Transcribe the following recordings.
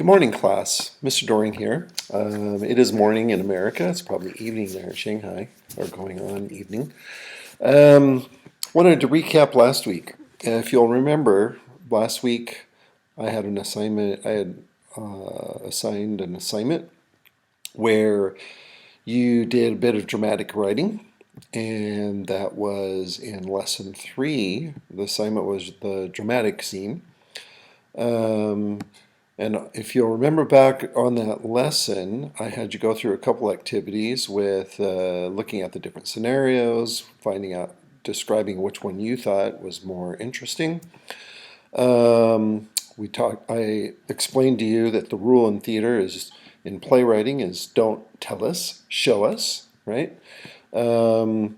Good morning, class. Mr. Doring here. It is morning in America. It's probably evening there in Shanghai, or going on evening. Um, Wanted to recap last week. If you'll remember, last week I had an assignment. I had assigned an assignment where you did a bit of dramatic writing, and that was in lesson 3. The assignment was the dramatic scene. Um, and if you'll remember back on that lesson, I had you go through a couple activities with looking at the different scenarios, finding out, describing which one you thought was more interesting. I explained to you that the rule in theater is, in playwriting, is don't tell us, show us, right? Um,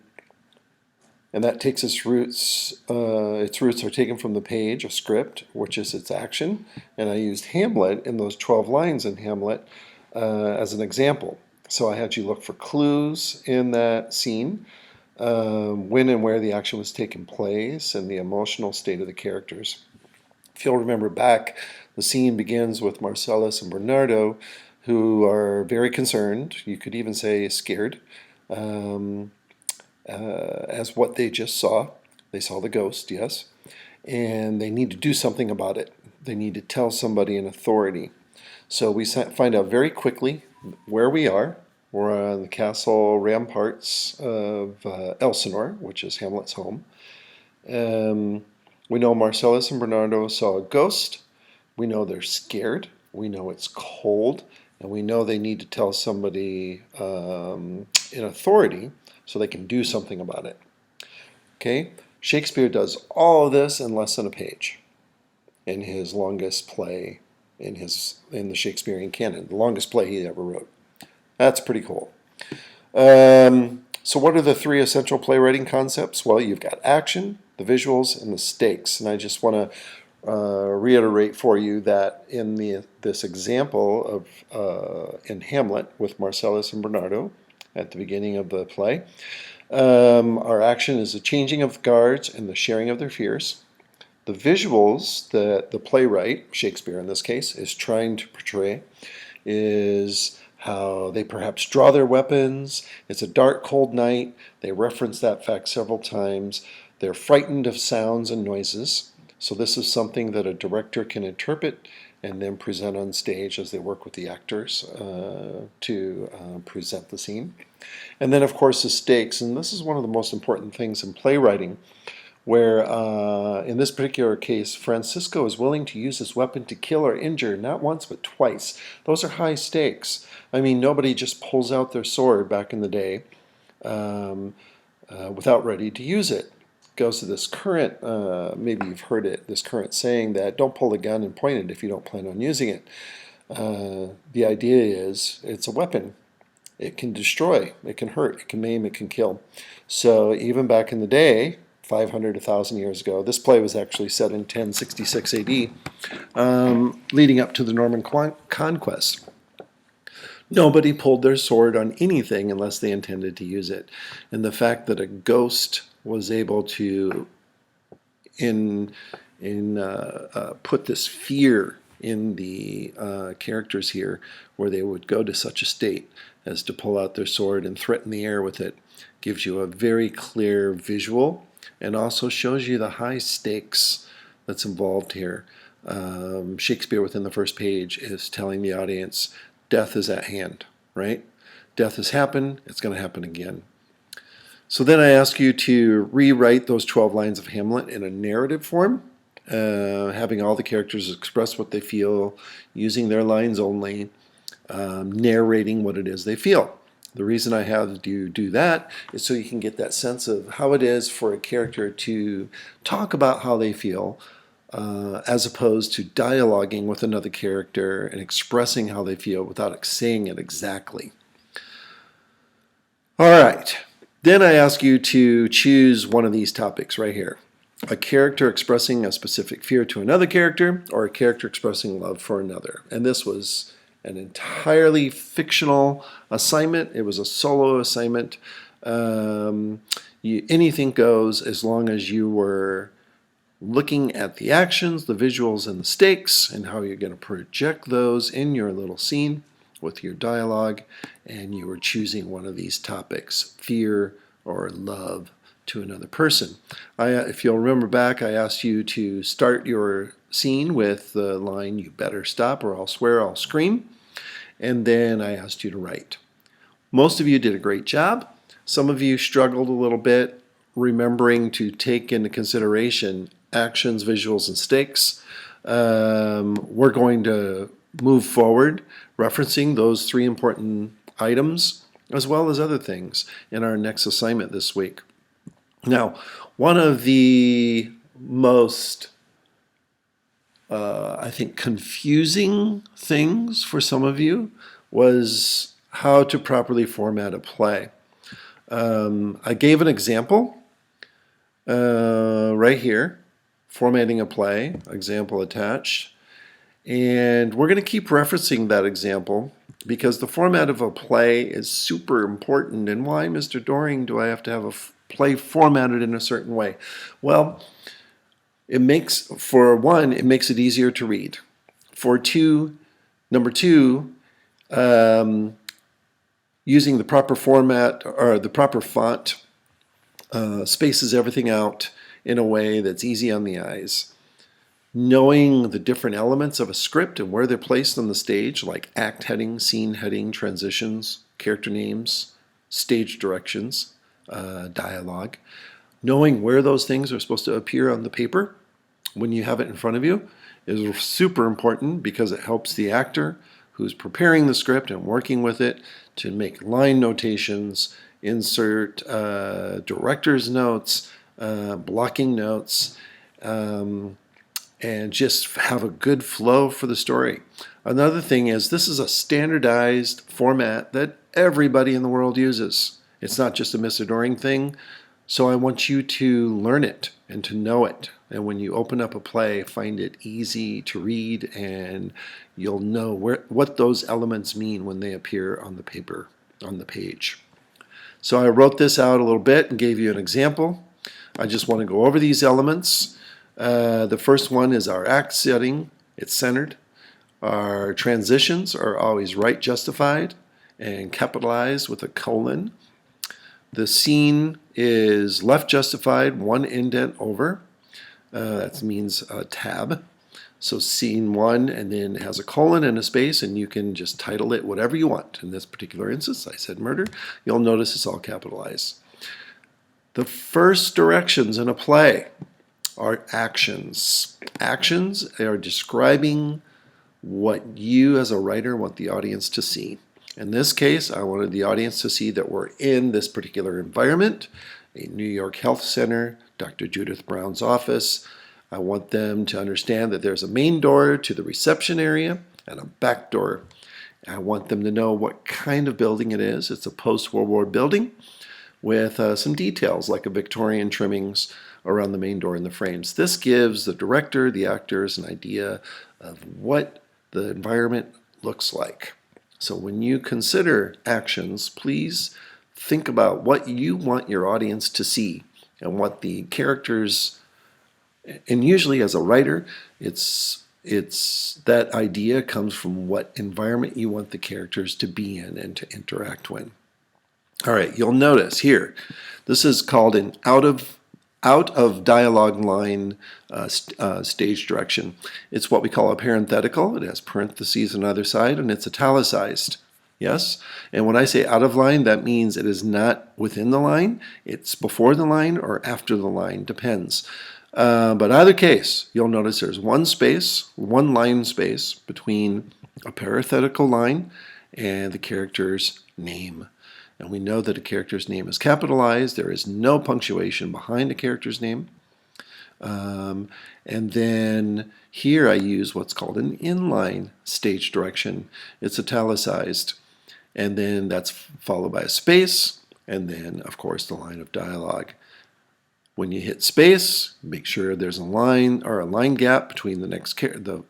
and that takes its roots are taken from the page, a script, which is its action. And I used Hamlet in those 12 lines in Hamlet as an example. So I had you look for clues in that scene, when and where the action was taking place, and the emotional state of the characters. If you'll remember back, the scene begins with Marcellus and Bernardo, who are very concerned, you could even say scared, um, as what they just saw. They saw the ghost, yes, and they need to do something about it. They need to tell somebody in authority. So we find out very quickly where we are. We're on the castle ramparts of Elsinore, which is Hamlet's home. We know Marcellus and Bernardo saw a ghost. We know they're scared. We know it's cold. And we know they need to tell somebody in authority so they can do something about it. Okay? Shakespeare does all of this in less than a page in his longest play in the Shakespearean canon, the longest play he ever wrote. That's pretty cool. So what are the 3 essential playwriting concepts? Well, you've got action, the visuals, and the stakes. And I just want to reiterate for you that in this example of in Hamlet with Marcellus and Bernardo at the beginning of the play, our action is the changing of guards and the sharing of their fears. The visuals that the playwright, Shakespeare in this case, is trying to portray is how they perhaps draw their weapons. It's a dark, cold night. They reference that fact several times. They're frightened of sounds and noises. So this is something that a director can interpret and then present on stage as they work with the actors to present the scene. And then, of course, the stakes. And this is one of the most important things in playwriting, where in this particular case, Francisco is willing to use his weapon to kill or injure, not once but twice. Those are high stakes. I mean, nobody just pulls out their sword back in the day without ready to use it. Goes to this current, maybe you've heard it, this current saying that don't pull a gun and point it if you don't plan on using it. The idea is it's a weapon. It can destroy, it can hurt, it can maim, it can kill. So even back in the day, 500, 1,000 years ago. This play was actually set in 1066 AD, leading up to the Norman conquest. Nobody pulled their sword on anything unless they intended to use it. And the fact that a ghost was able to put this fear in the characters here, where they would go to such a state as to pull out their sword and threaten the air with it, gives you a very clear visual and also shows you the high stakes that's involved here. Shakespeare within the first page is telling the audience death is at hand, right? Death has happened, it's going to happen again. So then I ask you to rewrite those 12 lines of Hamlet in a narrative form, having all the characters express what they feel, using their lines only, narrating what it is they feel. The reason I have you do that is so you can get that sense of how it is for a character to talk about how they feel, as opposed to dialoguing with another character and expressing how they feel without saying it exactly. All right. Then I ask you to choose one of these topics right here. A character expressing a specific fear to another character, or a character expressing love for another. And this was an entirely fictional assignment. It was a solo assignment. Anything goes as long as you were looking at the actions, the visuals, and the stakes, and how you're going to project those in your little scene with your dialogue, and you are choosing one of these topics, fear or love, to another person. If you'll remember back, I asked you to start your scene with the line, "You better stop or I'll swear, I'll scream," and then I asked you to write. Most of you did a great job. Some of you struggled a little bit remembering to take into consideration actions, visuals, and stakes. We're going to move forward referencing those 3 important items as well as other things in our next assignment this week. Now, one of the most, I think, confusing things for some of you was how to properly format a play. I gave an example right here, formatting a play, example attached. And we're going to keep referencing that example because the format of a play is super important. And why, Mr. Doring, do I have to have a play formatted in a certain way? Well, it makes, for one, it makes it easier to read. Number two, using the proper format or the proper font spaces everything out in a way that's easy on the eyes. Knowing the different elements of a script and where they're placed on the stage, like act heading, scene heading, transitions, character names, stage directions, dialogue. Knowing where those things are supposed to appear on the paper when you have it in front of you is super important because it helps the actor who's preparing the script and working with it to make line notations, insert director's notes, blocking notes, and just have a good flow for the story. Another thing is this is a standardized format that everybody in the world uses. It's not just a Mr. Doring thing, so I want you to learn it and to know it. And when you open up a play, find it easy to read, and you'll know what those elements mean when they appear on the paper, on the page. So I wrote this out a little bit and gave you an example. I just want to go over these elements. The first one is our act setting. It's centered. Our transitions are always right justified and capitalized with a colon. The scene is left justified, 1 indent over. That means a tab. So scene 1, and then it has a colon and a space, and you can just title it whatever you want. In this particular instance, I said murder. You'll notice it's all capitalized. The first directions in a play are actions. Actions are describing what you as a writer want the audience to see. In this case, I wanted the audience to see that we're in this particular environment, a New York Health Center, Dr. Judith Brown's office. I want them to understand that there's a main door to the reception area and a back door. I want them to know what kind of building it is. It's a post-World War building with some details like a Victorian trimmings around the main door and the frames. This gives the director, the actors, an idea of what the environment looks like. So when you consider actions, please think about what you want your audience to see and what the characters, and usually as a writer, it's that idea comes from what environment you want the characters to be in and to interact with. All right, you'll notice here, this is called an out of dialogue line stage direction. It's what we call a parenthetical. It has parentheses on either side, and it's italicized. Yes? And when I say out of line, that means it is not within the line. It's before the line or after the line, depends. But either case, you'll notice there's one line space between a parenthetical line and the character's name. And we know that a character's name is capitalized. There is no punctuation behind a character's name. And then here I use what's called an inline stage direction. It's italicized. And then that's followed by a space, and then, of course, the line of dialogue. When you hit space, make sure there's a line or a line gap between the next the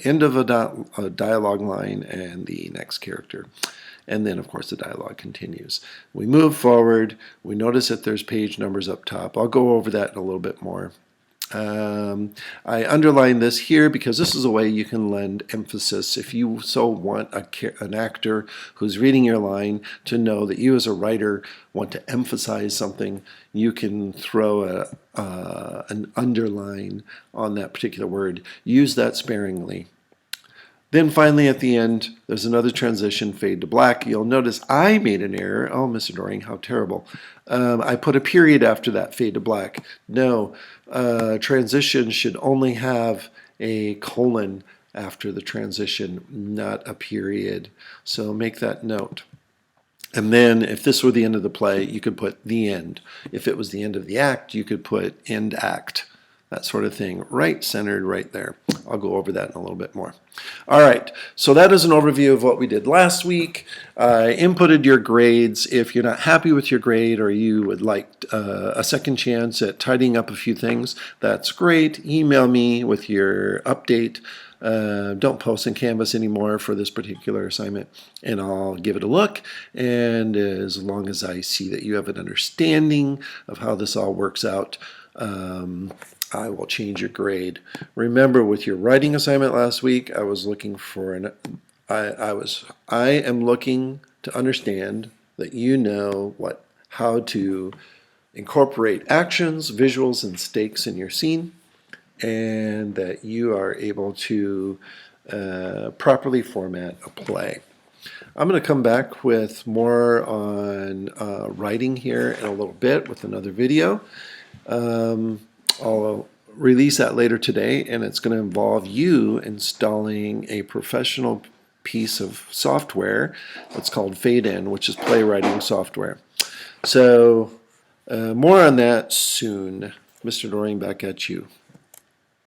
end of a dialogue line and the next character. And then, of course, the dialogue continues. We move forward. We notice that there's page numbers up top. I'll go over that in a little bit more. I underline this here because this is a way you can lend emphasis. If you so want an actor who's reading your line to know that you as a writer want to emphasize something, you can throw an underline on that particular word. Use that sparingly. Then finally at the end, there's another transition, fade to black. You'll notice I made an error. Oh, Mr. Doring, how terrible. I put a period after that fade to black. No, transition should only have a colon after the transition, not a period. So make that note. And then if this were the end of the play, you could put the end. If it was the end of the act, you could put end act. That sort of thing, right centered right there. I'll go over that in a little bit more. All right, so that is an overview of what we did last week. I inputted your grades. If you're not happy with your grade or you would like a second chance at tidying up a few things, that's great. Email me with your update. Don't post in Canvas anymore for this particular assignment, and I'll give it a look. And as long as I see that you have an understanding of how this all works out, I will change your grade. Remember, with your writing assignment last week, I was looking for I am looking to understand that you know how to incorporate actions, visuals, and stakes in your scene, and that you are able to properly format a play. I'm going to come back with more on writing here in a little bit with another video. I'll release that later today, and it's going to involve you installing a professional piece of software that's called Fade-In, which is playwriting software. So more on that soon. Mr. Doring, back at you.